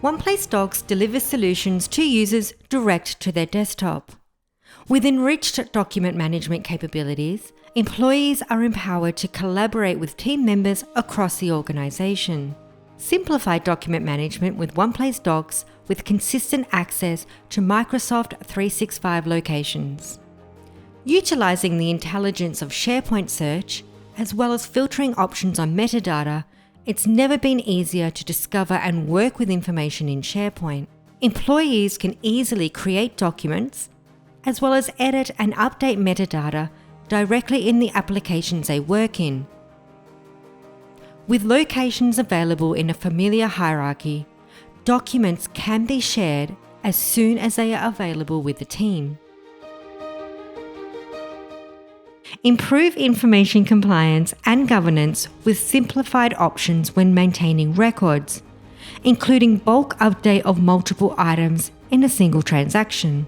OnePlaceDocs delivers solutions to users direct to their desktop. With enriched document management capabilities, employees are empowered to collaborate with team members across the organization. Simplify document management with OnePlaceDocs with consistent access to Microsoft 365 locations. Utilizing the intelligence of SharePoint search, as well as filtering options on metadata, it's never been easier to discover and work with information in SharePoint. Employees can easily create documents, as well as edit and update metadata directly in the applications they work in. With locations available in a familiar hierarchy, documents can be shared as soon as they are available with the team. Improve information compliance and governance with simplified options when maintaining records, including bulk update of multiple items in a single transaction.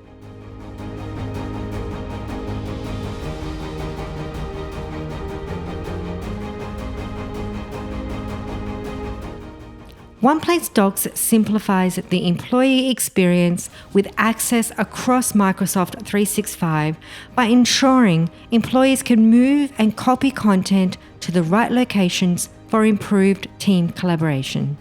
OnePlaceDocs simplifies the employee experience with access across Microsoft 365 by ensuring employees can move and copy content to the right locations for improved team collaboration.